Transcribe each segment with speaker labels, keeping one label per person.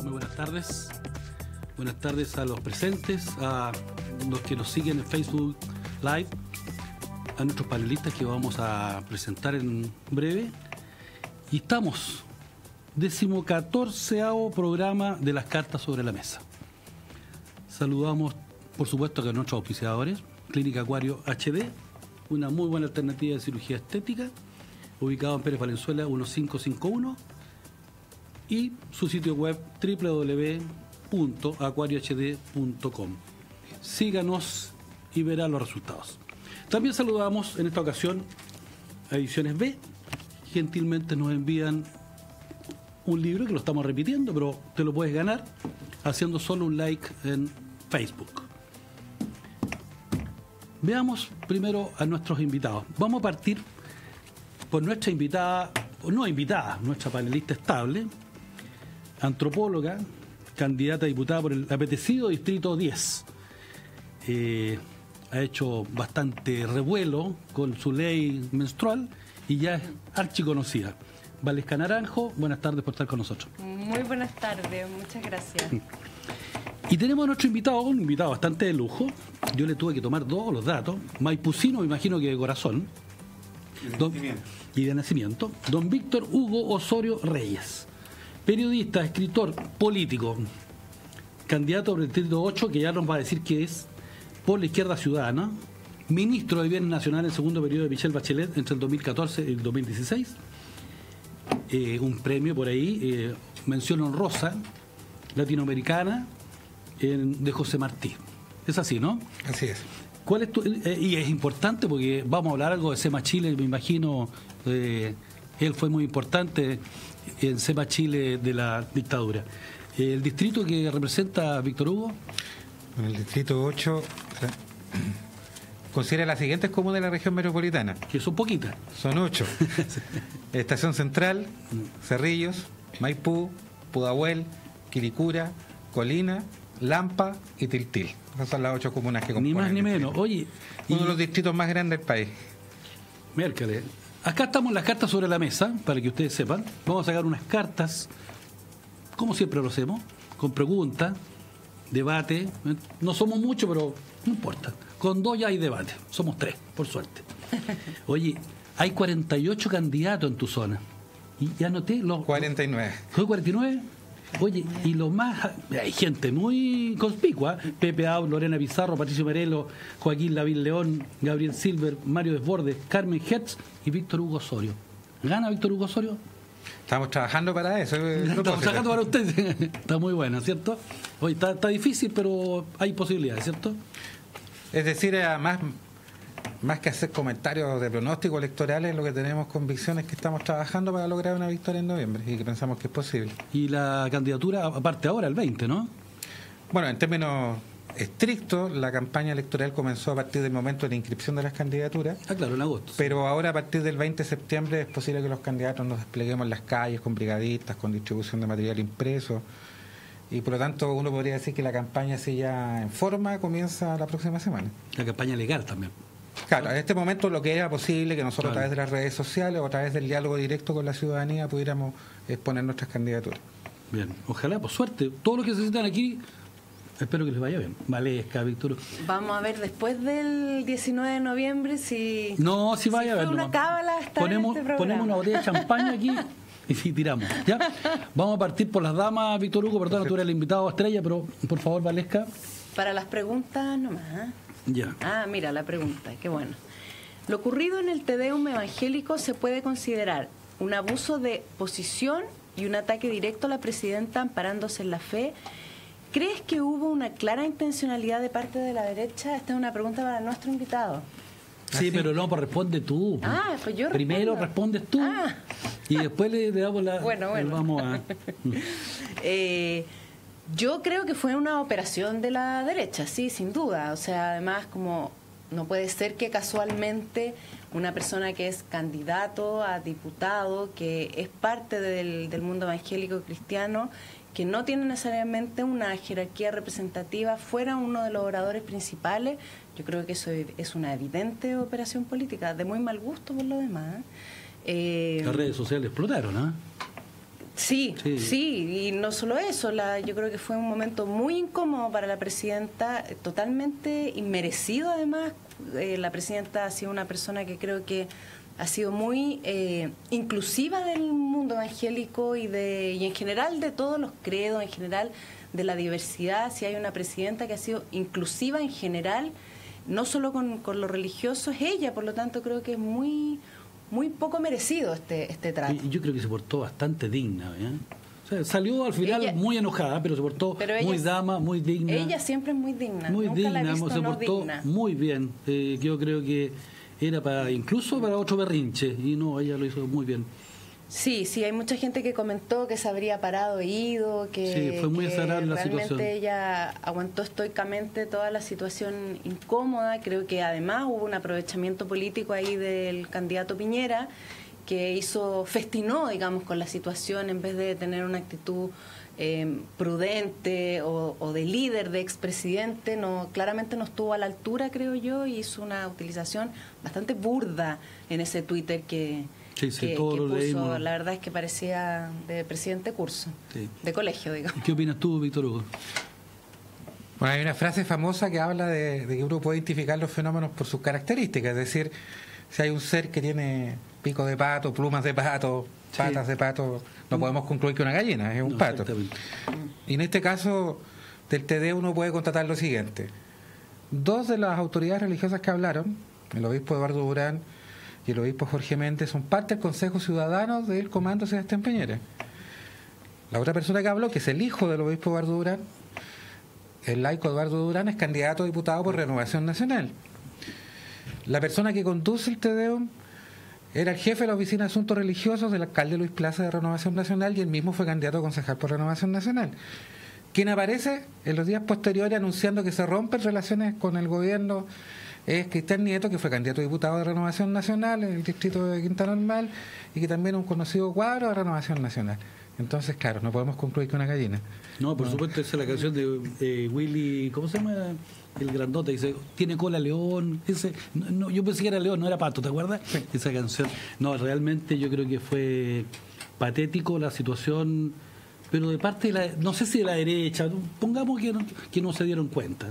Speaker 1: Muy buenas tardes. Buenas tardes a los presentes, a los que nos siguen en Facebook Live, a nuestros panelistas que vamos a presentar en breve. Y estamos, 14º programa de las cartas sobre la mesa. Saludamos, por supuesto, a nuestros auspiciadores, Clínica Acuario HD, una muy buena alternativa de cirugía estética, ubicado en Pérez Valenzuela 1551, y su sitio web www.acuariohd.com. Síganos y verá los resultados. También saludamos en esta ocasión a Ediciones B. Gentilmente nos envían un libro que lo estamos repitiendo, pero te lo puedes ganar haciendo solo un like en Facebook. Veamos primero a nuestros invitados. Vamos a partir por nuestra invitada, o no invitada, nuestra panelista estable, antropóloga, candidata a diputada por el apetecido Distrito 10. Ha hecho bastante revuelo con su ley menstrual y ya es archiconocida. Valesca Naranjo, buenas tardes por estar con nosotros.
Speaker 2: Muy buenas tardes, muchas gracias.
Speaker 1: Y tenemos a nuestro invitado, un invitado bastante de lujo. Yo le tuve que tomar todos los datos. Maipucino, me imagino que de corazón. Y de nacimiento. Don Víctor Hugo Osorio Reyes. Periodista, escritor, político, candidato por el Distrito 8, que ya nos va a decir que es por la Izquierda Ciudadana, ministro de Bienes Nacionales en el segundo periodo de Michelle Bachelet entre el 2014 y el 2016, un premio por ahí, mención honrosa latinoamericana de José Martí. Es así, ¿no?
Speaker 3: Así es.
Speaker 1: ¿Cuál es y es importante porque vamos a hablar algo de SEMA Chile, me imagino, él fue muy importante en SEMA Chile de la dictadura. ¿El distrito que representa Víctor Hugo?
Speaker 3: En el distrito 8 considera las siguientes comunas de la región metropolitana.
Speaker 1: Que son poquitas.
Speaker 3: Son 8. Estación Central, Cerrillos, Maipú, Pudahuel, Quilicura, Colina, Lampa y Tiltil. Esas son las 8 comunas que componen.
Speaker 1: Ni más ni menos. Oye,
Speaker 3: uno de los distritos más grandes del país.
Speaker 1: Mércale. Acá estamos las cartas sobre la mesa, para que ustedes sepan. Vamos a sacar unas cartas, como siempre lo hacemos, con preguntas, debate. No somos muchos, pero no importa. Con 2 ya hay debate. Somos 3, por suerte. Oye, hay 48 candidatos en tu zona. Y ya anoté los...
Speaker 3: 49.
Speaker 1: ¿Fue 49? Oye, y lo más... Hay gente muy conspicua. Pepe Au, Lorena Pizarro, Patricio Merelo, Joaquín Lavín León, Gabriel Silver, Mario Desbordes, Carmen Hertz y Víctor Hugo Osorio. ¿Gana Víctor Hugo Osorio?
Speaker 3: Estamos trabajando para eso.
Speaker 1: Estamos trabajando para usted. Está muy buena, ¿cierto? Oye, está difícil, pero hay posibilidades, ¿cierto?
Speaker 3: Es decir, más que hacer comentarios de pronósticos electorales, lo que tenemos convicción es que estamos trabajando para lograr una victoria en noviembre y que pensamos que es posible.
Speaker 1: Y la candidatura, aparte ahora, el 20, ¿no?
Speaker 3: Bueno, en términos estrictos, la campaña electoral comenzó a partir del momento de la inscripción de las candidaturas.
Speaker 1: Ah, claro, en agosto.
Speaker 3: Pero ahora, a partir del 20 de septiembre, es posible que los candidatos nos despleguemos en las calles con brigadistas, con distribución de material impreso. Y por lo tanto, uno podría decir que la campaña, si ya en forma, comienza la próxima semana.
Speaker 1: La campaña legal también.
Speaker 3: Claro, en este momento lo que era posible que nosotros,
Speaker 1: claro,
Speaker 3: a través de las redes sociales o a través del diálogo directo con la ciudadanía pudiéramos exponer nuestras candidaturas.
Speaker 1: Bien, ojalá, por suerte. Todo lo que necesitan aquí, espero que les vaya bien. Valesca, Víctor.
Speaker 2: Vamos a ver después del 19 de noviembre si...
Speaker 1: No, si vaya a ver.
Speaker 2: Una cábala estar en este programa.
Speaker 1: Ponemos una botella de champaña aquí y tiramos. ¿Ya? Vamos a partir por las damas, Víctor Hugo. Perdona, tú eres el invitado estrella, pero por favor, Valesca.
Speaker 2: Para las preguntas nomás.
Speaker 1: Ya.
Speaker 2: Ah, mira la pregunta, qué bueno. Lo ocurrido en el Te Deum evangélico se puede considerar un abuso de posición y un ataque directo a la presidenta amparándose en la fe. ¿Crees que hubo una clara intencionalidad de parte de la derecha? Esta es una pregunta para nuestro invitado.
Speaker 1: Sí, pero no, pues responde tú.
Speaker 2: Ah, pues yo
Speaker 1: primero respondes tú y después le damos la...
Speaker 2: Bueno.
Speaker 1: Vamos a...
Speaker 2: Yo creo que fue una operación de la derecha, sí, sin duda. O sea, además, como No puede ser que casualmente una persona que es candidato a diputado, que es parte del mundo evangélico cristiano, que no tiene necesariamente una jerarquía representativa, fuera uno de los oradores principales. Yo creo que eso es una evidente operación política, de muy mal gusto por lo demás.
Speaker 1: Las redes sociales explotaron, ¿ah?
Speaker 2: Sí, y no solo eso, yo creo que fue un momento muy incómodo para la presidenta, totalmente inmerecido además. La presidenta ha sido una persona que creo que ha sido muy inclusiva del mundo evangélico y en general de todos los credos, en general de la diversidad. Si hay una presidenta que ha sido inclusiva en general, no solo con lo religioso, es ella. Por lo tanto, creo que es muy poco merecido este trato.
Speaker 1: Y yo creo que se portó bastante digna, ¿eh? O sea, salió al final muy enojada, pero se portó muy dama, muy digna.
Speaker 2: Ella siempre es muy digna.
Speaker 1: Muy
Speaker 2: Nunca
Speaker 1: digna,
Speaker 2: la he visto
Speaker 1: se portó
Speaker 2: digna.
Speaker 1: muy bien. Yo creo que era incluso para otro berrinche, y no, ella lo hizo muy bien.
Speaker 2: Sí, hay mucha gente que comentó que se habría parado e ido, que
Speaker 1: fue muy desagradable la
Speaker 2: realmente
Speaker 1: situación.
Speaker 2: Ella aguantó estoicamente toda la situación incómoda. Creo que además hubo un aprovechamiento político ahí del candidato Piñera, que festinó, digamos, con la situación en vez de tener una actitud prudente o de líder, de expresidente. Claramente no estuvo a la altura, creo yo, y hizo una utilización bastante burda en ese Twitter que puso.
Speaker 1: Leímos.
Speaker 2: La verdad es que parecía de presidente curso, de colegio, digamos.
Speaker 1: ¿Qué opinas tú, Víctor Hugo?
Speaker 3: Bueno, hay una frase famosa que habla de que uno puede identificar los fenómenos por sus características, es decir, si hay un ser que tiene pico de pato, plumas de pato, patas de pato, no podemos concluir que una gallina, es un pato. Y en este caso del TD uno puede constatar lo siguiente: dos de las autoridades religiosas que hablaron, el obispo Eduardo Durán y el obispo Jorge Méndez, son parte del Consejo Ciudadano del Comando Sebastián Piñera. La otra persona que habló, que es el hijo del obispo Eduardo Durán, el laico Eduardo Durán, es candidato a diputado por Renovación Nacional. La persona que conduce el TDEUM era el jefe de la Oficina de Asuntos Religiosos del alcalde Luis Plaza de Renovación Nacional, y él mismo fue candidato a concejal por Renovación Nacional. Quien aparece en los días posteriores anunciando que se rompen relaciones con el gobierno es Cristian Nieto, que fue candidato a diputado de Renovación Nacional en el distrito de Quinta Normal y que también es un conocido cuadro de Renovación Nacional. Entonces, claro, no podemos concluir que una gallina.
Speaker 1: No, por supuesto, esa es la canción de Willy, ¿cómo se llama? El grandote, dice, tiene cola león. Yo pensé que era león, no era pato, ¿te acuerdas? Sí. Esa canción. No, realmente yo creo que fue patético la situación, pero de parte de no sé si de la derecha, pongamos que no se dieron cuenta.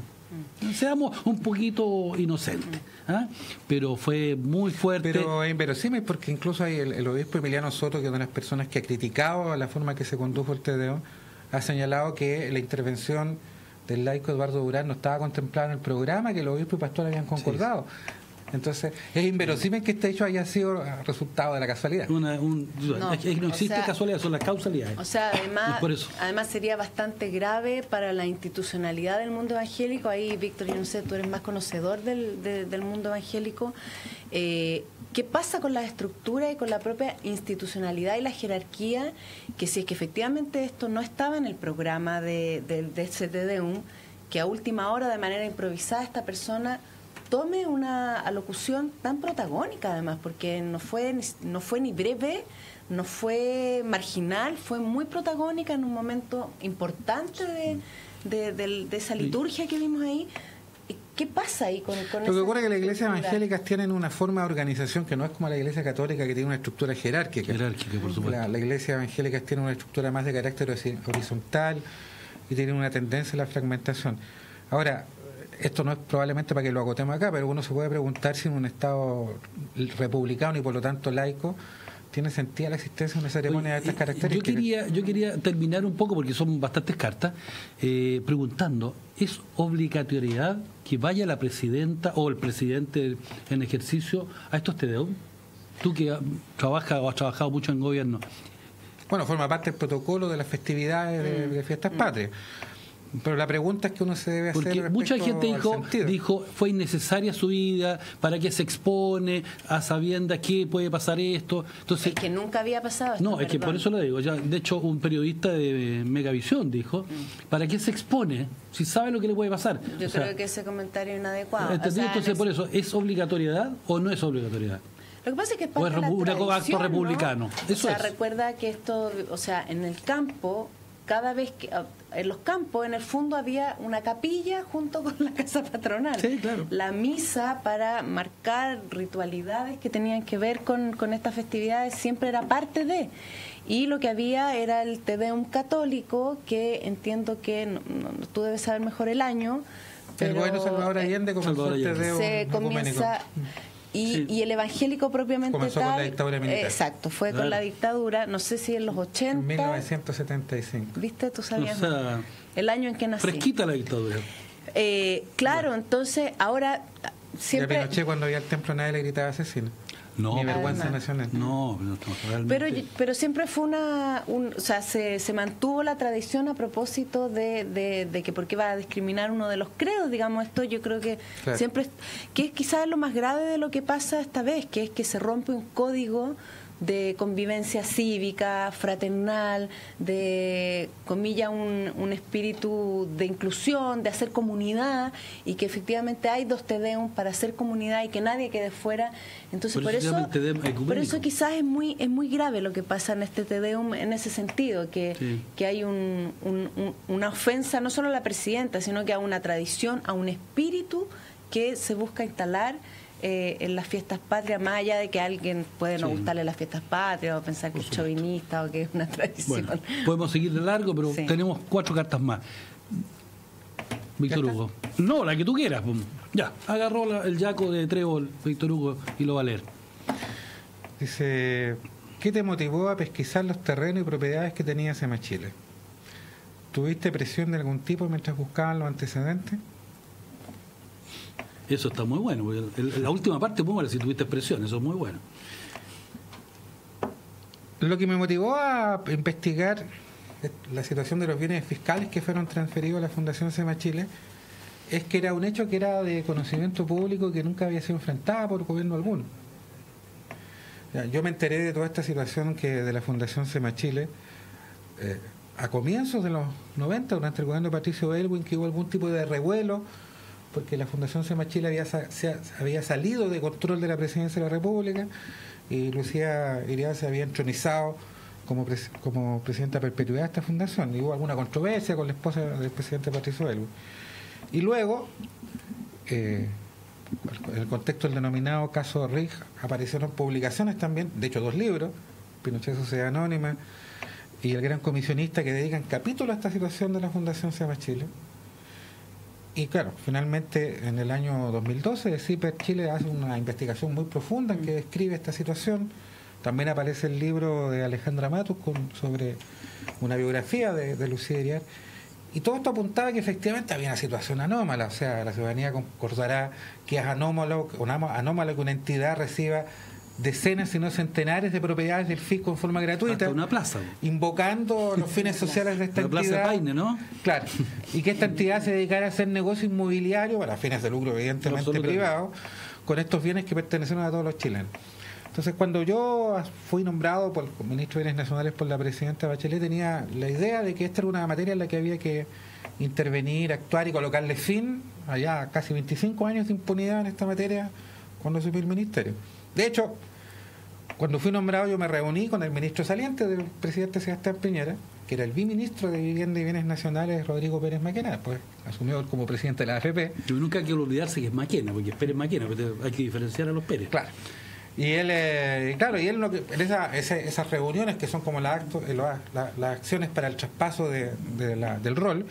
Speaker 1: Seamos un poquito inocentes, ¿ah? Pero fue muy fuerte.
Speaker 3: Pero es inverosímil, porque incluso hay el obispo Emiliano Soto, que es una de las personas que ha criticado la forma que se condujo el TDO, ha señalado que la intervención del laico Eduardo Durán no estaba contemplada en el programa, que el obispo y pastor habían concordado. Sí. Entonces, es inverosímil que este hecho haya sido resultado de la casualidad.
Speaker 1: No existe casualidad, son las causalidades.
Speaker 2: O sea, además sería bastante grave para la institucionalidad del mundo evangélico. Ahí, Víctor, yo no sé, tú eres más conocedor del mundo evangélico. ¿Qué pasa con la estructura y con la propia institucionalidad y la jerarquía? Que si es que efectivamente esto no estaba en el programa de CTDUM, que a última hora, de manera improvisada, esta persona tome una alocución tan protagónica, además, porque no fue ni breve, no fue marginal, fue muy protagónica en un momento importante de esa liturgia que vimos ahí. ¿Qué pasa ahí con
Speaker 3: Lo que ocurre es que las iglesias evangélicas tienen una forma de organización que no es como la iglesia católica, que tiene una estructura jerárquica.
Speaker 1: Por supuesto.
Speaker 3: La iglesia evangélica tiene una estructura más de carácter horizontal y tiene una tendencia a la fragmentación. Ahora, esto no es probablemente para que lo agotemos acá, pero uno se puede preguntar si en un Estado republicano y por lo tanto laico tiene sentido la existencia de una ceremonia de estas características.
Speaker 1: Yo quería terminar un poco, porque son bastantes cartas, preguntando, ¿es obligatoriedad que vaya la presidenta o el presidente en ejercicio a estos TDO? Tú que trabajas o has trabajado mucho en gobierno.
Speaker 3: Bueno, forma parte del protocolo de las festividades de fiestas patrias. Pero la pregunta es que uno se debe hacer.
Speaker 1: Porque mucha gente dijo, fue innecesaria su vida, ¿para qué se expone a sabiendas que puede pasar esto? Entonces,
Speaker 2: es que nunca había pasado esto.
Speaker 1: No, es que por eso lo digo. Ya, de hecho, un periodista de Megavisión dijo, ¿para qué se expone si sabe lo que le puede pasar?
Speaker 2: Yo creo que ese comentario es inadecuado.
Speaker 1: Entonces, por eso, ¿es obligatoriedad o no es obligatoriedad?
Speaker 2: Lo que pasa es que es parte
Speaker 1: o es un acto republicano.
Speaker 2: ¿No?
Speaker 1: Eso es.
Speaker 2: Recuerda que esto, en el campo, cada vez que en los campos, en el fondo había una capilla junto con la casa patronal.
Speaker 1: Sí, claro.
Speaker 2: La misa para marcar ritualidades que tenían que ver con estas festividades siempre era parte de. Y lo que había era el Te Deum católico, que entiendo que tú debes saber mejor el año. Pero
Speaker 3: el gobierno Salvador Allende comenzó el Te Deum
Speaker 2: se comienza. Y el evangélico propiamente
Speaker 3: comenzó
Speaker 2: tal,
Speaker 3: con la dictadura militar.
Speaker 2: Exacto, fue con la dictadura, no sé si en los 80.
Speaker 3: En 1975.
Speaker 2: ¿Viste? Tú sabías el año en que nací.
Speaker 1: Fresquita la dictadura.
Speaker 2: Claro, entonces ahora siempre.
Speaker 3: De Pinochet, cuando había el templo, nadie le gritaba asesino.
Speaker 1: No,
Speaker 3: ni vergüenza nacional.
Speaker 1: No, realmente.
Speaker 2: Pero siempre fue se mantuvo la tradición a propósito de que porque iba a discriminar uno de los credos, digamos, esto yo creo que
Speaker 3: claro.
Speaker 2: Siempre, que es quizás lo más grave de lo que pasa esta vez, que es que se rompe un código de convivencia cívica, fraternal, de, comilla, un espíritu de inclusión, de hacer comunidad, y que efectivamente hay dos Te Deum para hacer comunidad y que nadie quede fuera. Entonces por eso quizás es muy grave lo que pasa en este Te Deum en ese sentido, que hay una ofensa no solo a la presidenta, sino que a una tradición, a un espíritu que se busca instalar en las fiestas patrias, más allá de que a alguien puede no gustarle las fiestas patrias o pensar que es chauvinista o que es una tradición.
Speaker 1: Bueno, podemos seguir de largo, pero tenemos 4 cartas más. Víctor Hugo. No, la que tú quieras. Ya, agarró el yaco de trébol, Víctor Hugo, y lo va a leer.
Speaker 3: Dice, ¿qué te motivó a pesquisar los terrenos y propiedades que tenía SEMA Chile? ¿Tuviste presión de algún tipo mientras buscaban los antecedentes?
Speaker 1: Eso está muy bueno. La última parte, muy buena, si tuviste presión, eso es muy bueno.
Speaker 3: Lo que me motivó a investigar la situación de los bienes fiscales que fueron transferidos a la Fundación SEMA Chile es que era un hecho que era de conocimiento público que nunca había sido enfrentada por gobierno alguno. Yo me enteré de toda esta situación de la Fundación SEMA Chile a comienzos de los 90, durante el gobierno de Patricio Aylwin, que hubo algún tipo de revuelo porque la Fundación SEMA Chile había salido de control de la Presidencia de la República y Lucía Iriar se había entronizado como presidenta perpetua de esta fundación, y hubo alguna controversia con la esposa del presidente Patricio Aylwin. Y luego, en el contexto del denominado caso RIG, aparecieron publicaciones también, de hecho 2 libros, Pinochet Sociedad Anónima y El Gran Comisionista, que dedican capítulos a esta situación de la Fundación SEMA Chile. Y claro, finalmente en el año 2012 CIPER Chile hace una investigación muy profunda en que describe esta situación. También aparece el libro de Alejandra Matus sobre una biografía de Lucía Iriar. Y todo esto apuntaba que efectivamente había una situación anómala. O sea, la ciudadanía concordará que es anómalo que una entidad reciba decenas, si no centenares de propiedades del fisco en forma gratuita.
Speaker 1: Hasta una plaza.
Speaker 3: Invocando los fines sociales de esta
Speaker 1: la
Speaker 3: entidad.
Speaker 1: Plaza Paine, ¿no?
Speaker 3: Claro. Y que esta entidad se dedicara a hacer negocio inmobiliario para fines de lucro, evidentemente privados, con estos bienes que pertenecen a todos los chilenos. Entonces, cuando yo fui nombrado por el ministro de Bienes Nacionales por la presidenta Bachelet, tenía la idea de que esta era una materia en la que había que intervenir, actuar y colocarle fin a ya casi 25 años de impunidad en esta materia cuando asumí el ministerio. De hecho, cuando fui nombrado yo me reuní con el ministro saliente del presidente Sebastián Piñera, que era el biministro de Vivienda y Bienes Nacionales, Rodrigo Pérez Maquena, pues asumió como presidente de la AFP.
Speaker 1: Yo nunca hay que olvidarse que es Maquena, porque es Pérez Maquena, pero hay que diferenciar a los Pérez.
Speaker 3: Claro. Y él, en esas reuniones que son como las acciones para el traspaso del rol,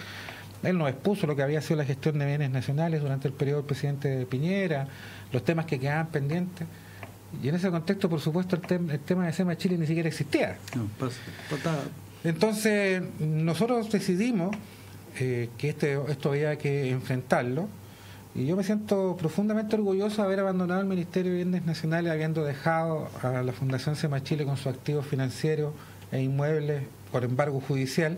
Speaker 3: él nos expuso lo que había sido la gestión de bienes nacionales durante el periodo del presidente Piñera, los temas que quedaban pendientes. Y en ese contexto, por supuesto, el tema de SEMA Chile ni siquiera existía.
Speaker 1: No,
Speaker 3: Entonces, nosotros decidimos que esto había que enfrentarlo. Y yo me siento profundamente orgulloso de haber abandonado el Ministerio de Bienes Nacionales, habiendo dejado a la Fundación SEMA Chile con sus activos financieros e inmuebles por embargo judicial,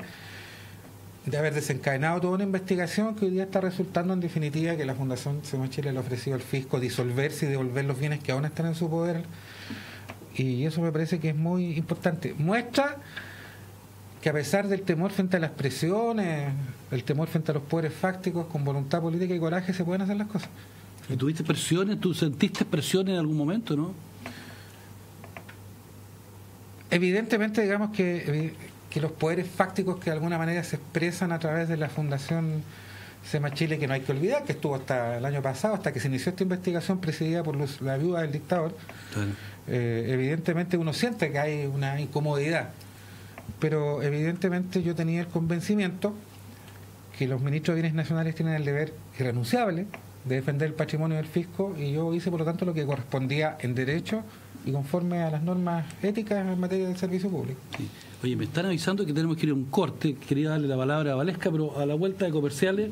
Speaker 3: de haber desencadenado toda una investigación que hoy día está resultando en definitiva que la Fundación SEMA Chile le ha ofrecido al fisco disolverse y devolver los bienes que aún están en su poder, y eso me parece que es muy importante. Muestra que a pesar del temor frente a las presiones, el temor frente a los poderes fácticos, con voluntad política y coraje se pueden hacer las cosas.
Speaker 1: ¿Y tuviste presiones? ¿Tú sentiste presiones en algún momento, no?
Speaker 3: Evidentemente, digamos que los poderes fácticos que de alguna manera se expresan a través de la Fundación SEMA Chile, que no hay que olvidar, que estuvo hasta el año pasado, hasta que se inició esta investigación presidida por la viuda del dictador, claro. Evidentemente uno siente que hay una incomodidad, pero evidentemente yo tenía el convencimiento que los ministros de Bienes Nacionales tienen el deber irrenunciable de defender el patrimonio del fisco, y yo hice por lo tanto lo que correspondía en derecho y conforme a las normas éticas en materia del servicio público.
Speaker 1: Sí. Oye, me están avisando que tenemos que ir a un corte. Quería darle la palabra a Valesca, pero a la vuelta de comerciales,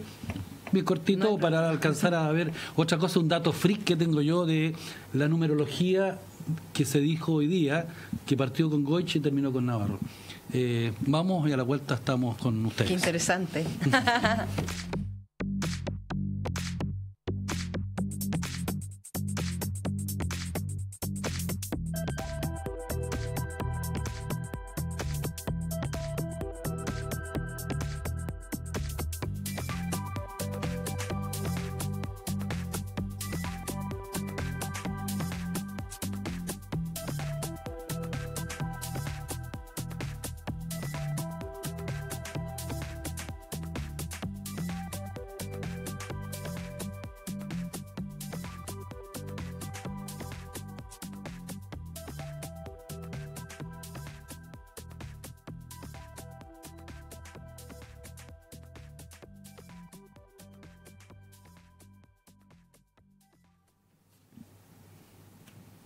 Speaker 1: bien cortito, no, para alcanzar a ver otra cosa, un dato freak que tengo yo de la numerología que se dijo hoy día, que partió con Goich y terminó con Navarro. Vamos, y a la vuelta estamos con ustedes.
Speaker 2: Qué interesante.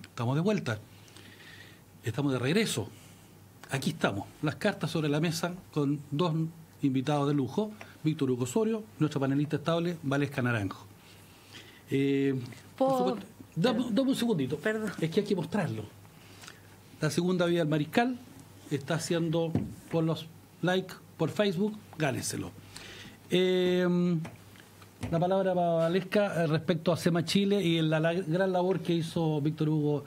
Speaker 1: Estamos de vuelta, estamos de regreso. Aquí estamos, las cartas sobre la mesa con dos invitados de lujo, Víctor Hugo Osorio, nuestra panelista estable, Valesca Naranjo. Dame un segundito.
Speaker 2: Perdón.
Speaker 1: Es que hay que mostrarlo. La segunda vía del Mariscal está haciendo por los likes por Facebook, gánenselo. La palabra para Valesca respecto a SEMA Chile y la gran labor que hizo Víctor Hugo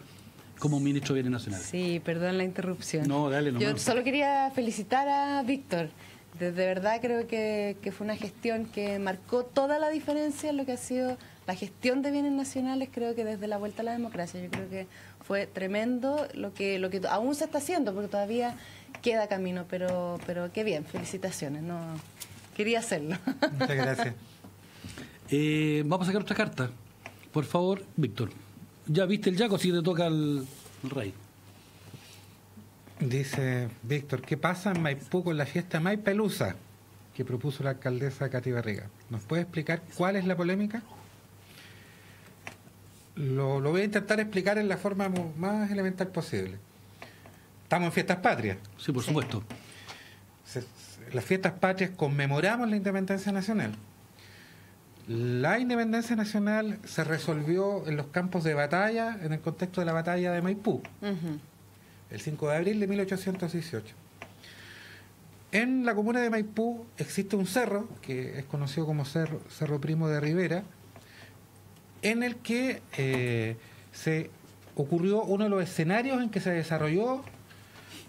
Speaker 1: como ministro de Bienes Nacionales.
Speaker 2: Sí, perdón la interrupción.
Speaker 1: No, dale nomás.
Speaker 2: Yo solo quería felicitar a Víctor. De verdad creo que fue una gestión que marcó toda la diferencia en lo que ha sido la gestión de bienes nacionales, creo que desde la vuelta a la democracia. Yo creo que fue tremendo lo que aún se está haciendo, porque todavía queda camino, pero qué bien, felicitaciones. No quería hacerlo.
Speaker 3: Muchas gracias.
Speaker 1: Vamos a sacar otra carta. Por favor, Víctor. ¿Ya viste el yaco? Si te toca el rey.
Speaker 3: Dice Víctor, ¿qué pasa en Maipú con la fiesta Maipelusa que propuso la alcaldesa Katy Barriga? ¿Nos puede explicar cuál es la polémica? Lo voy a intentar explicar en la forma más elemental posible. Estamos en fiestas patrias.
Speaker 1: Sí, por supuesto.
Speaker 3: Las fiestas patrias conmemoramos la independencia nacional. La independencia nacional se resolvió en los campos de batalla, en el contexto de la batalla de Maipú, el 5 de abril de 1818. En la comuna de Maipú existe un cerro, que es conocido como Cerro Primo de Rivera, en el que se ocurrió uno de los escenarios en que se desarrolló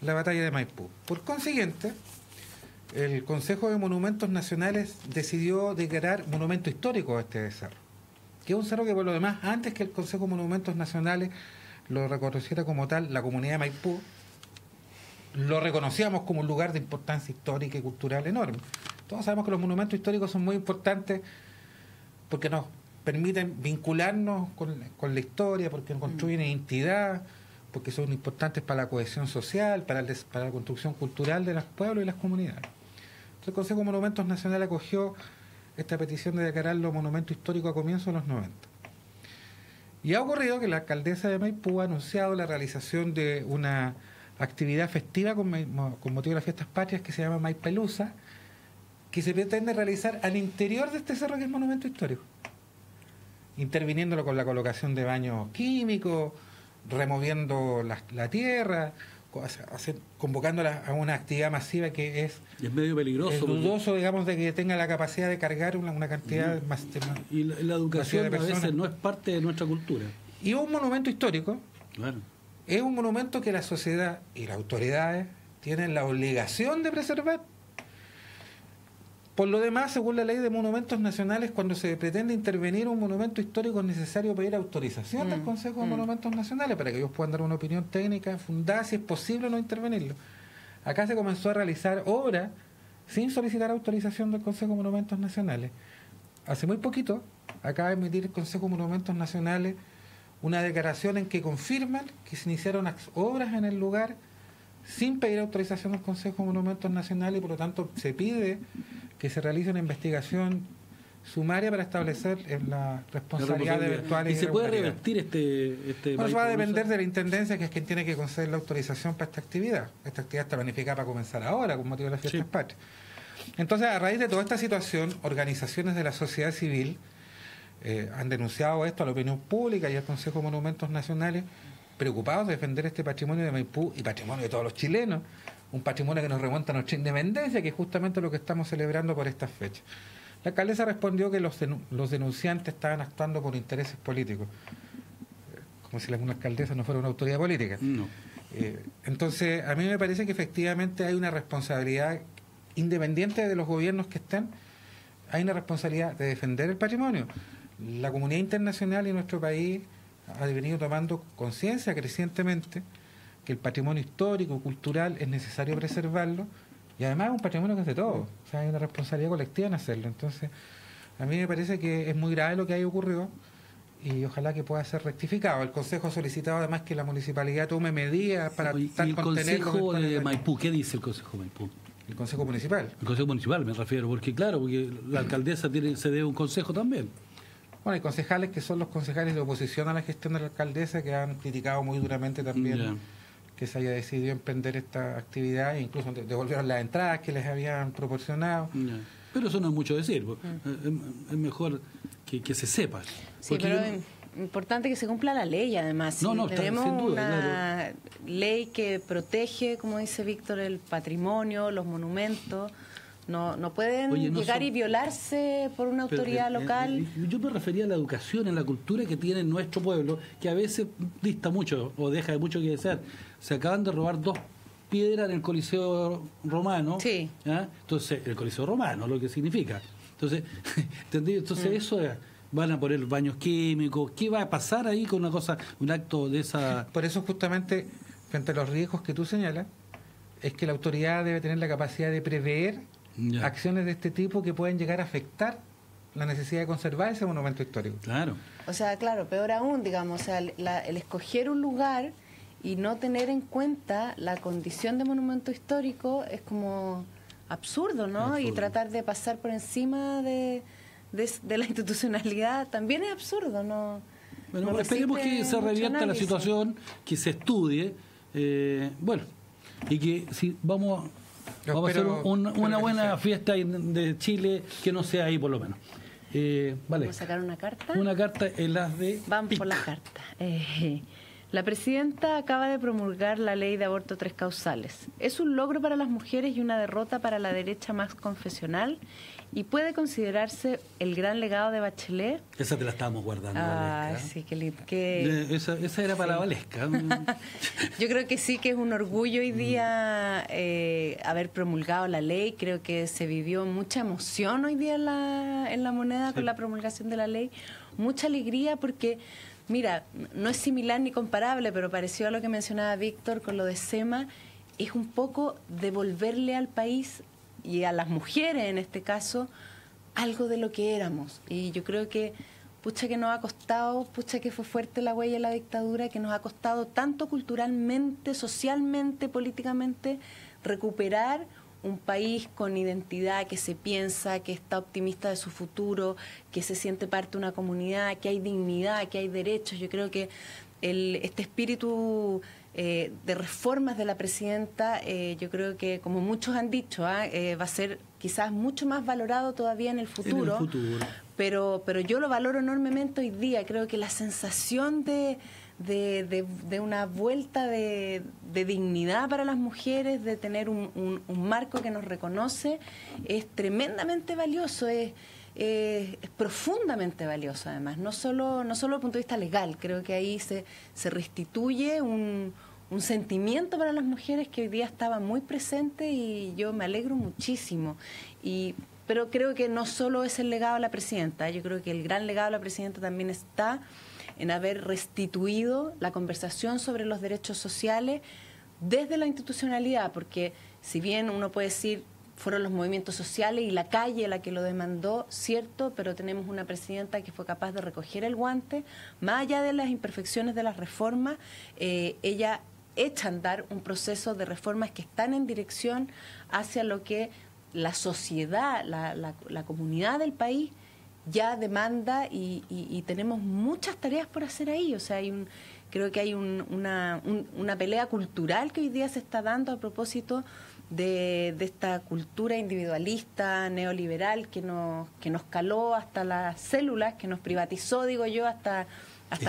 Speaker 3: la batalla de Maipú. Por consiguiente, el Consejo de Monumentos Nacionales decidió declarar monumento histórico a este cerro, que es un cerro que por lo demás, antes que el Consejo de Monumentos Nacionales lo reconociera como tal, la comunidad de Maipú lo reconocíamos como un lugar de importancia histórica y cultural enorme. Todos sabemos que los monumentos históricos son muy importantes porque nos permiten vincularnos con la historia, porque construyen identidad, porque son importantes para la cohesión social, para la construcción cultural de los pueblos y las comunidades. Entonces, el Consejo de Monumentos Nacionales acogió esta petición de declararlo monumento histórico a comienzos de los 90. Y ha ocurrido que la alcaldesa de Maipú ha anunciado la realización de una actividad festiva con motivo de las fiestas patrias que se llama Maipelusa, que se pretende realizar al interior de este cerro que es monumento histórico, interviniéndolo con la colocación de baños químicos, removiendo la tierra, convocando a una actividad masiva que es
Speaker 1: medio peligroso.
Speaker 3: Es dudoso, digamos, de que tenga la capacidad de cargar una cantidad más.
Speaker 1: Y la educación a veces no es parte de nuestra cultura.
Speaker 3: Y un monumento histórico,
Speaker 1: claro,
Speaker 3: es un monumento que la sociedad y las autoridades tienen la obligación de preservar. Por lo demás, según la ley de monumentos nacionales, cuando se pretende intervenir un monumento histórico es necesario pedir autorización del Consejo de Monumentos Nacionales para que ellos puedan dar una opinión técnica fundada si es posible o no intervenirlo. Acá se comenzó a realizar obras sin solicitar autorización del Consejo de Monumentos Nacionales. Hace muy poquito acaba de emitir el Consejo de Monumentos Nacionales una declaración en que confirman que se iniciaron obras en el lugar sin pedir autorización del Consejo de Monumentos Nacionales y por lo tanto se pide que se realice una investigación sumaria para establecer la responsabilidad de eventuales.
Speaker 1: ¿Y se puede revertir este
Speaker 3: Bueno, eso va a depender de la Intendencia, que es quien tiene que conceder la autorización para esta actividad. Esta actividad está planificada para comenzar ahora, con motivo de las fiestas patrias. Entonces, a raíz de toda esta situación, organizaciones de la sociedad civil han denunciado esto a la opinión pública y al Consejo de Monumentos Nacionales, preocupados de defender este patrimonio de Maipú y patrimonio de todos los chilenos, un patrimonio que nos remonta a nuestra independencia, que es justamente lo que estamos celebrando por estas fechas. La alcaldesa respondió que los denunciantes estaban actuando por intereses políticos, como si una alcaldesa no fuera una autoridad política.
Speaker 1: No.
Speaker 3: Entonces, a mí me parece que efectivamente hay una responsabilidad, independiente de los gobiernos que estén, hay una responsabilidad de defender el patrimonio. La comunidad internacional y nuestro país ha venido tomando conciencia crecientemente que el patrimonio histórico, cultural, es necesario preservarlo, y además es un patrimonio que es de todos, o sea, hay una responsabilidad colectiva en hacerlo. Entonces, a mí me parece que es muy grave lo que haya ocurrido y ojalá que pueda ser rectificado. El Consejo ha solicitado además que la municipalidad tome medidas para contener...
Speaker 1: ¿Y el Consejo de Maipú? ¿Qué dice el Consejo de Maipú?
Speaker 3: El Consejo Municipal.
Speaker 1: El Consejo Municipal, me refiero, porque la alcaldesa se debe un consejo también.
Speaker 3: Bueno, hay concejales que son los concejales de oposición a la gestión de la alcaldesa que han criticado muy duramente también que se haya decidido emprender esta actividad e incluso devolvieron las entradas que les habían proporcionado.
Speaker 1: Pero eso no es mucho decir, es mejor que se sepa.
Speaker 2: Sí, pero es importante que se cumpla la ley además. Tenemos sin duda, una ley que protege, como dice Víctor, el patrimonio, los monumentos. No pueden llegar y violarse por una autoridad local.
Speaker 1: Yo me refería a la educación, a la cultura que tiene nuestro pueblo, que a veces dista mucho o deja mucho que desear. Se acaban de robar 2 piedras en el Coliseo Romano.
Speaker 2: Sí.
Speaker 1: Entonces, el Coliseo Romano, lo que significa. Entonces, eso van a poner baños químicos. ¿Qué va a pasar ahí con un acto de esa...?
Speaker 3: Por eso justamente, frente a los riesgos que tú señalas, es que la autoridad debe tener la capacidad de prever acciones de este tipo que pueden llegar a afectar la necesidad de conservar ese monumento histórico.
Speaker 1: Claro.
Speaker 2: O sea, claro, peor aún, digamos, o sea, el escoger un lugar y no tener en cuenta la condición de monumento histórico es como absurdo, ¿no? Absurdo. Y tratar de pasar por encima de la institucionalidad también es absurdo, ¿no?
Speaker 1: Bueno, esperemos que se revierta la situación, que se estudie, y que si vamos a hacer una buena fiesta de Chile, que no sea ahí por lo menos. Vale.
Speaker 2: ¿Vamos a sacar una carta?
Speaker 1: Una carta en las de...
Speaker 2: Vamos por la carta. La presidenta acaba de promulgar la ley de aborto 3 causales. Es un logro para las mujeres y una derrota para la derecha más confesional y puede considerarse el gran legado de Bachelet.
Speaker 1: Esa te la estábamos guardando, Valesca.
Speaker 2: Sí, qué lindo.
Speaker 1: Esa era para Valesca.
Speaker 2: Yo creo que sí, que es un orgullo hoy día haber promulgado la ley. Creo que se vivió mucha emoción hoy día en la moneda con la promulgación de la ley. Mucha alegría porque... Mira, no es similar ni comparable, pero parecido a lo que mencionaba Víctor con lo de SEMA, es un poco devolverle al país y a las mujeres en este caso algo de lo que éramos. Y yo creo que, pucha que nos ha costado, pucha que fue fuerte la huella de la dictadura, que nos ha costado tanto culturalmente, socialmente, políticamente, recuperar un país con identidad, que se piensa, que está optimista de su futuro, que se siente parte de una comunidad, que hay dignidad, que hay derechos. Yo creo que este espíritu de reformas de la presidenta, yo creo que, como muchos han dicho, va a ser quizás mucho más valorado todavía en el futuro. Pero yo lo valoro enormemente hoy día. Creo que la sensación de de una vuelta de dignidad para las mujeres, de tener un marco que nos reconoce, es tremendamente valioso, es profundamente valioso además, no solo desde el punto de vista legal. Creo que ahí se restituye un sentimiento para las mujeres que hoy día estaba muy presente, y yo me alegro muchísimo. Pero creo que no solo es el legado de la presidenta, yo creo que el gran legado de la presidenta también está en haber restituido la conversación sobre los derechos sociales desde la institucionalidad, porque si bien uno puede decir fueron los movimientos sociales y la calle la que lo demandó, cierto, pero tenemos una presidenta que fue capaz de recoger el guante, más allá de las imperfecciones de las reformas, ella echa a andar un proceso de reformas que están en dirección hacia lo que la sociedad, la comunidad del país ya demanda, y tenemos muchas tareas por hacer ahí. O sea, creo que hay una pelea cultural que hoy día se está dando a propósito de esta cultura individualista, neoliberal, que nos caló hasta las células, que nos privatizó, digo yo, hasta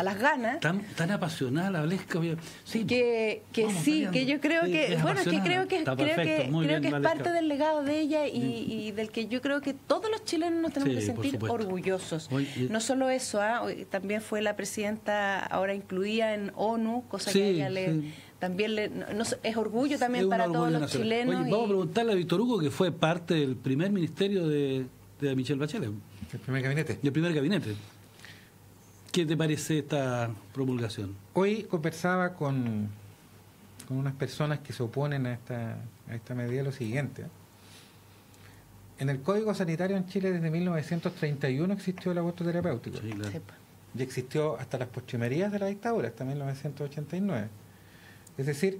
Speaker 2: las ganas.
Speaker 1: Tan apasionada la Valesca. Sí,
Speaker 2: que yo creo que creo que es parte del legado de ella, y del que yo creo que todos los chilenos nos tenemos que sentir orgullosos. No solo eso, también fue la presidenta ahora incluida en ONU, cosa que a ella también es orgullo también para todos los chilenos.
Speaker 1: Oye, vamos a preguntarle a Víctor Hugo, que fue parte del primer ministerio de Michelle Bachelet.
Speaker 3: El primer gabinete.
Speaker 1: Y el primer gabinete. ¿Qué te parece esta promulgación?
Speaker 3: Hoy conversaba con unas personas que se oponen a esta medida lo siguiente. En el Código Sanitario en Chile desde 1931 existió el aborto terapéutico.
Speaker 1: Sí, claro.
Speaker 3: Y existió hasta las postrimerías de la dictadura, hasta 1989. Es decir,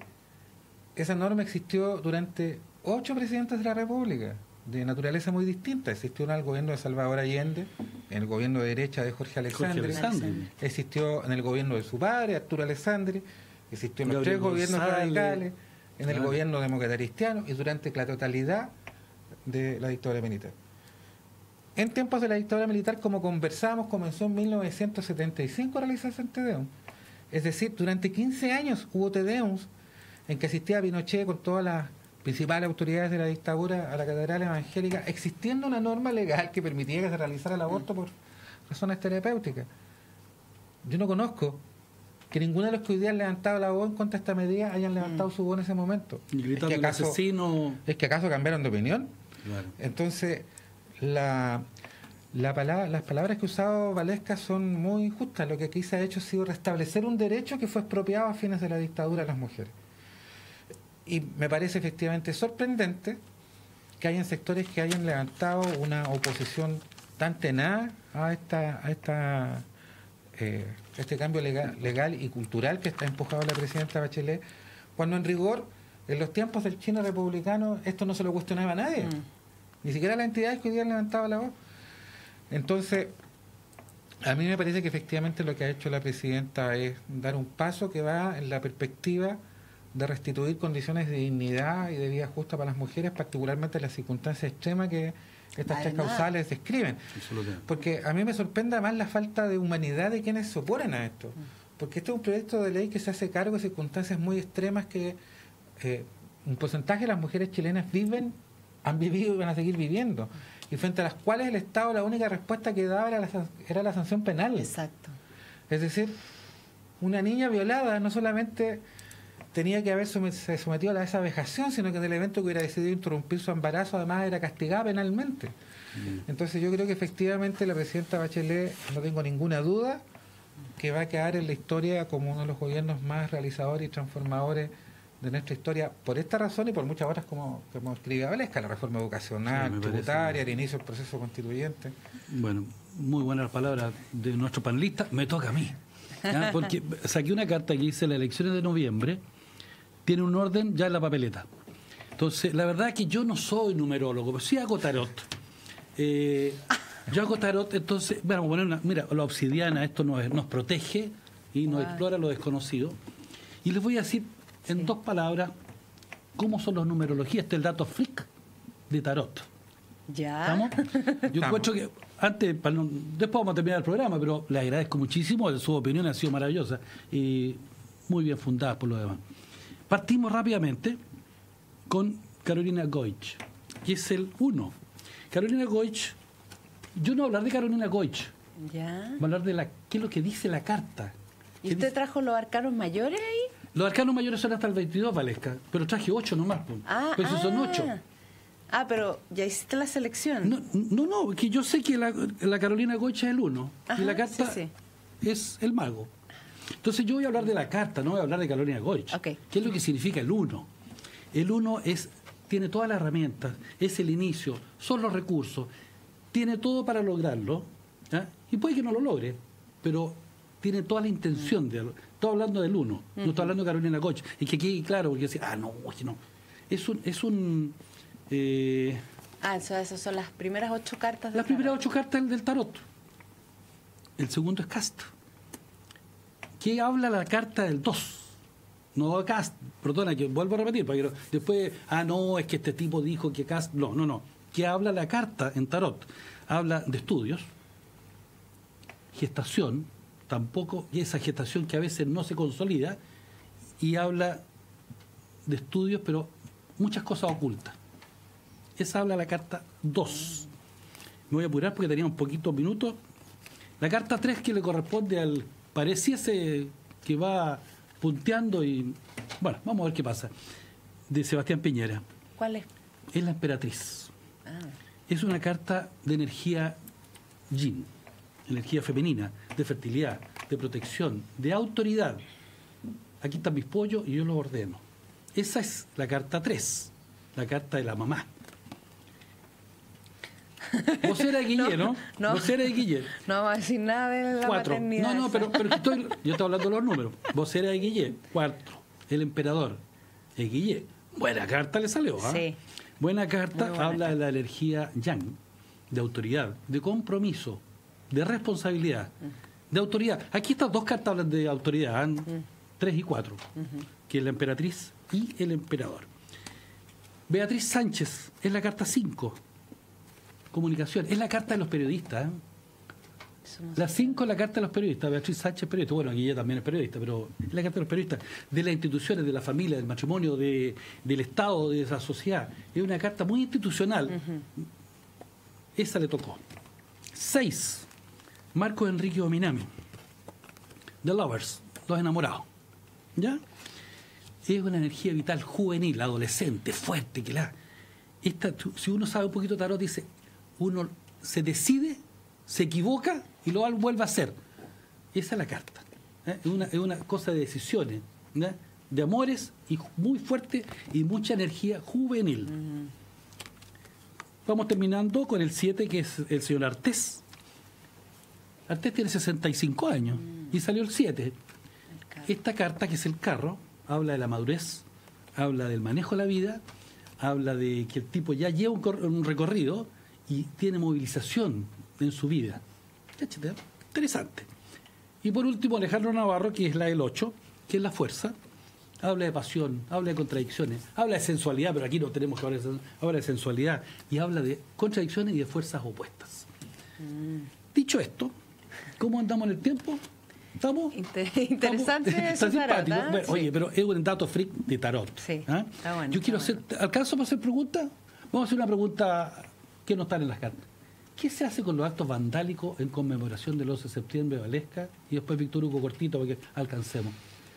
Speaker 3: esa norma existió durante 8 presidentes de la República, de naturaleza muy distinta. Existió en el gobierno de Salvador Allende, en el gobierno de derecha de Jorge Alessandri, existió en el gobierno de su padre, Arturo Alessandri, existió en los 3 gobiernos radicales, en el gobierno demócrata cristiano, y durante la totalidad de la dictadura militar. En tiempos de la dictadura militar, como conversamos, comenzó en 1975 a realizarse el Tedeum. Es decir, durante 15 años hubo Tedeums en que asistía Pinochet con todas las principales autoridades de la dictadura a la catedral evangélica, existiendo una norma legal que permitía que se realizara el aborto por razones terapéuticas. Yo no conozco que ninguno de los que hoy día han levantado la voz en contra de esta medida hayan levantado su voz en ese momento. ¿Es que acaso cambiaron de opinión?
Speaker 1: Claro.
Speaker 3: Entonces, las palabras que ha usado Valesca son muy justas. Lo que aquí se ha hecho ha sido restablecer un derecho que fue expropiado a fines de la dictadura a las mujeres. Y me parece efectivamente sorprendente que hayan sectores que hayan levantado una oposición tan tenaz a este cambio legal y cultural que está empujado la presidenta Bachelet, cuando en rigor, en los tiempos del Chile republicano, esto no se lo cuestionaba a nadie, ni siquiera las entidades que hoy día han levantado la voz. Entonces, a mí me parece que efectivamente lo que ha hecho la presidenta es dar un paso que va en la perspectiva de restituir condiciones de dignidad y de vida justa para las mujeres, particularmente en las circunstancias extremas que estas 3 causales describen. Porque a mí me sorprende más la falta de humanidad de quienes se oponen a esto. Porque este es un proyecto de ley que se hace cargo de circunstancias muy extremas que un porcentaje de las mujeres chilenas han vivido y van a seguir viviendo, y frente a las cuales el Estado la única respuesta que daba era la sanción penal.
Speaker 2: Exacto.
Speaker 3: Es decir, una niña violada no solamente tenía que haberse sometido a esa vejación, sino que en el evento que hubiera decidido interrumpir su embarazo, además era castigada penalmente. Entonces yo creo que efectivamente la presidenta Bachelet, no tengo ninguna duda, que va a quedar en la historia como uno de los gobiernos más realizadores y transformadores de nuestra historia, por esta razón y por muchas otras, como escribía Valesca, la reforma educacional, tributaria, el inicio del proceso constituyente.
Speaker 1: Bueno, muy buenas palabras de nuestro panelista. Me toca a mí, porque saqué una carta que dice: las elecciones de noviembre tiene un orden ya en la papeleta. Entonces, la verdad es que yo no soy numerólogo, pero sí hago tarot. Yo hago tarot, entonces, bueno, mira, la obsidiana, esto nos protege y nos explora lo desconocido. Y les voy a decir en 2 palabras cómo son las numerologías. Este es el dato freak de tarot.
Speaker 2: Ya.
Speaker 1: ¿Estamos? Yo encuentro que antes, después vamos a terminar el programa, pero le agradezco muchísimo, su opinión ha sido maravillosa y muy bien fundada por lo demás. Partimos rápidamente con Carolina Goich, que es el 1. Carolina Goich, yo no voy a hablar de Carolina Goich,
Speaker 2: Ya.
Speaker 1: voy a hablar de qué es lo que dice la carta.
Speaker 2: ¿Y usted
Speaker 1: dice?
Speaker 2: trajo los arcanos mayores ahí?
Speaker 1: Los arcanos mayores son hasta el 22, Valesca, pero traje 8 nomás. Pues esos son 8.
Speaker 2: Ah, pero ya hiciste la selección.
Speaker 1: No, que yo sé que la Carolina Goich es el 1 y la carta
Speaker 2: sí.
Speaker 1: es el mago. Entonces yo voy a hablar de la carta, no voy a hablar de Carolina Goich.
Speaker 2: Okay.
Speaker 1: ¿Qué es lo que significa el 1? El 1 tiene todas las herramientas, es el inicio, son los recursos, tiene todo para lograrlo, ¿ya? Y puede que no lo logre, pero tiene toda la intención de hacerlo. Estoy hablando del 1, no estoy hablando de Carolina Goich. Y que quede claro, porque decía, no, que no.
Speaker 2: Esas son las primeras 8 cartas.
Speaker 1: Las primeras 8 cartas del tarot. El segundo es Cast. ¿Qué habla la carta del 2? No Cast, perdona que vuelvo a repetir, porque después, no, es que este tipo dijo que Cast. No. ¿Qué habla la carta en tarot? Habla de estudios, gestación, tampoco, y esa gestación que a veces no se consolida, y habla de estudios, pero muchas cosas ocultas. Esa habla la carta 2. Me voy a apurar porque tenía un poquito minutos. La carta 3 que le corresponde al... Pareciese que va punteando y... Bueno, vamos a ver qué pasa. De Sebastián Piñera.
Speaker 2: ¿Cuál es?
Speaker 1: Es la emperatriz. Es una carta de energía yin, energía femenina, de fertilidad, de protección, de autoridad. Aquí están mis pollos y yo los ordeno. Esa es la carta 3, la carta de la mamá. Vos eras de Guille, ¿no? Vos eras de Guille.
Speaker 2: No vamos a decir nada de la
Speaker 1: 4.
Speaker 2: maternidad.
Speaker 1: No, pero yo estoy hablando de los números. Vos eras de Guille. 4. El emperador. Es Guille. Buena carta le salió, ¿ah?
Speaker 2: Sí.
Speaker 1: Buena carta,
Speaker 2: Muy buena
Speaker 1: habla
Speaker 2: carta.
Speaker 1: de la energía yang, de autoridad, de compromiso, de responsabilidad, de autoridad. Aquí estas 2 cartas hablan de autoridad, 3 y 4, que es la emperatriz y el emperador. Beatriz Sánchez es la carta 5, comunicación, es la carta de los periodistas. La 5 es la carta de los periodistas. Beatriz Sánchez es periodista, bueno, aquí ella también es periodista, pero es la carta de los periodistas, de las instituciones, de la familia, del matrimonio, del Estado, de esa sociedad. Es una carta muy institucional. Esa le tocó. 6, Marco Enrique Ominami, The Lovers, los enamorados. ¿Ya? Es una energía vital juvenil, adolescente, fuerte, si uno sabe un poquito de tarot, dice, uno se decide, se equivoca y lo vuelve a hacer. Esa es la carta. Es una cosa de decisiones, ¿ya? De amores, y muy fuerte y mucha energía juvenil. Vamos terminando con el 7, que es el señor Artés. Artés tiene 65 años y salió el 7. Esta carta, que es el carro, habla de la madurez, habla del manejo de la vida, habla de que el tipo ya lleva un recorrido y tiene movilización en su vida. Interesante. Y por último, Alejandro Navarro, que es la del 8, que es la fuerza. Habla de pasión, habla de contradicciones, habla de sensualidad, pero aquí no tenemos que hablar de sensualidad, y habla de contradicciones y de fuerzas opuestas. Dicho esto, ¿cómo andamos en el tiempo? ¿Estamos?
Speaker 2: Interesante.
Speaker 1: Está simpático.
Speaker 2: Tarot,
Speaker 1: bueno,
Speaker 2: sí.
Speaker 1: Oye, pero es un dato freak de tarot.
Speaker 2: Sí,
Speaker 1: ¿Ah?
Speaker 2: está bueno.
Speaker 1: Yo quiero hacer... ¿Alcanzo para hacer preguntas? Vamos a hacer una pregunta que no está en las cartas. ¿Qué se hace con los actos vandálicos en conmemoración del 11 de septiembre, Valesca? Y después Víctor Hugo cortito para que alcancemos.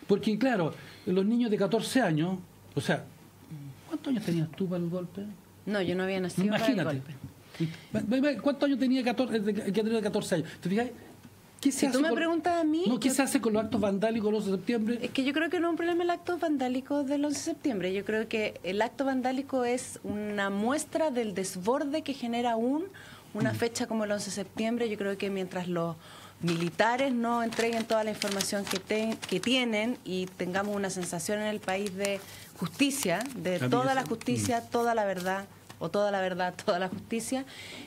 Speaker 1: Porque, claro, los niños de 14 años, o sea, ¿cuántos años tenías tú para el golpe?
Speaker 2: No, yo no había nacido
Speaker 1: Imagínate.
Speaker 2: para el golpe.
Speaker 1: ¿Cuántos años tenía que tenía 14 años? ¿Te fijas? ¿Qué se
Speaker 2: Si
Speaker 1: hace
Speaker 2: tú me preguntas a mí...
Speaker 1: No, ¿qué se hace con los actos vandálicos el 11 de septiembre?
Speaker 2: Es que yo creo que no es un problema el acto vandálico del 11 de septiembre. Yo creo que el acto vandálico es una muestra del desborde que genera una fecha como el 11 de septiembre. Yo creo que mientras los militares no entreguen toda la información que tienen y tengamos una sensación en el país de justicia, de toda la justicia, toda la verdad, o toda la verdad, toda la justicia,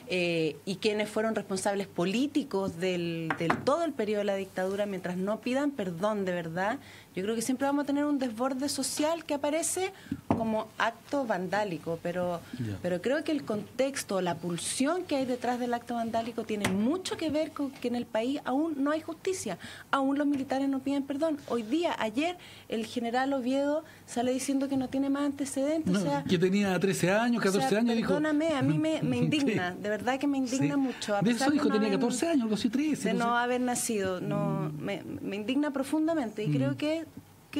Speaker 2: y quienes fueron responsables políticos del todo el periodo de la dictadura, mientras no pidan perdón de verdad, yo creo que siempre vamos a tener un desborde social que aparece como acto vandálico, pero creo que el contexto, la pulsión que hay detrás del acto vandálico tiene mucho que ver con que en el país aún no hay justicia, aún los militares no piden perdón. Hoy día, ayer, el general Oviedo sale diciendo que no tiene más antecedentes.
Speaker 1: No,
Speaker 2: o sea,
Speaker 1: que tenía 13 años, 14 años.
Speaker 2: Perdóname, a mí me indigna, de verdad que me indigna mucho.
Speaker 1: De eso dijo, tenía 14 años, algo así, 13.
Speaker 2: De no haber nacido, me indigna profundamente y creo que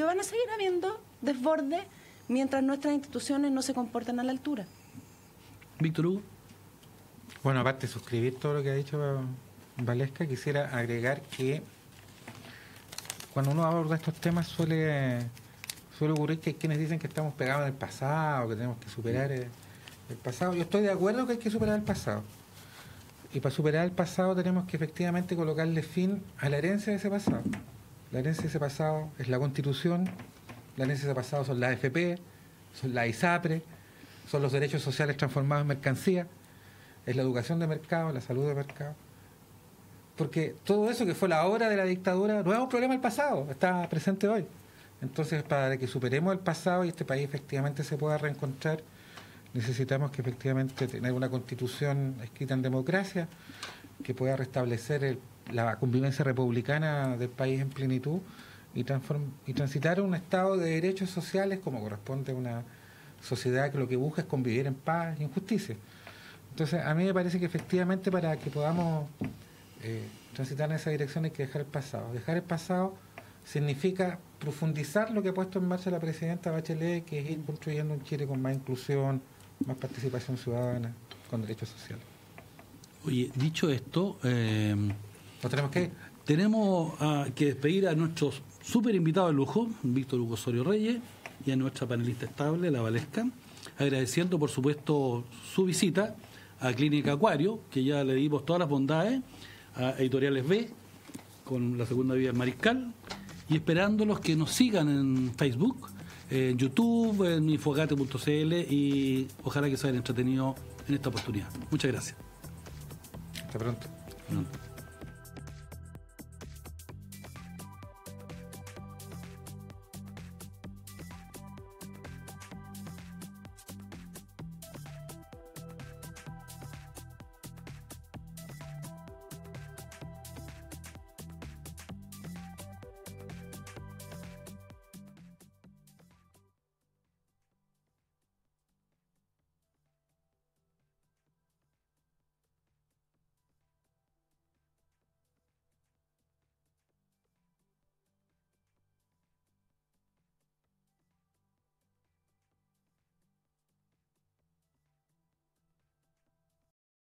Speaker 2: van a seguir habiendo desbordes mientras nuestras instituciones no se comporten a la altura.
Speaker 1: Víctor Hugo.
Speaker 3: Bueno, aparte de suscribir todo lo que ha dicho Valesca, quisiera agregar que cuando uno aborda estos temas suele ocurrir que hay quienes dicen que estamos pegados en el pasado, que tenemos que superar el pasado. Yo estoy de acuerdo que hay que superar el pasado. Y para superar el pasado tenemos que efectivamente colocarle fin a la herencia de ese pasado. La herencia de ese pasado es la Constitución, la herencia de ese pasado son las AFP, son las ISAPRE, son los derechos sociales transformados en mercancía, es la educación de mercado, la salud de mercado. Porque todo eso que fue la obra de la dictadura no es un problema del pasado, está presente hoy. Entonces, para que superemos el pasado y este país efectivamente se pueda reencontrar, necesitamos que efectivamente tener una constitución escrita en democracia que pueda restablecer la convivencia republicana del país en plenitud y transitar a un estado de derechos sociales como corresponde a una sociedad que lo que busca es convivir en paz y en justicia. Entonces, a mí me parece que efectivamente para que podamos transitar en esa dirección hay que dejar el pasado. Dejar el pasado significa profundizar lo que ha puesto en marcha la presidenta Bachelet, que es ir construyendo un Chile con más inclusión, más participación ciudadana, con derechos sociales.
Speaker 1: Oye, dicho esto,
Speaker 3: ¿No tenemos que ir?
Speaker 1: Tenemos que despedir a nuestros súper invitados de lujo, Víctor Hugo Osorio Reyes, y a nuestra panelista estable, la Valesca, agradeciendo por supuesto su visita a Clínica Acuario, que ya le dimos todas las bondades, a Editoriales B, con la segunda vía Mariscal, y esperándolos que nos sigan en Facebook, en YouTube, en infogate.cl, y ojalá que se hayan entretenido en esta oportunidad. Muchas gracias.
Speaker 3: Hasta pronto.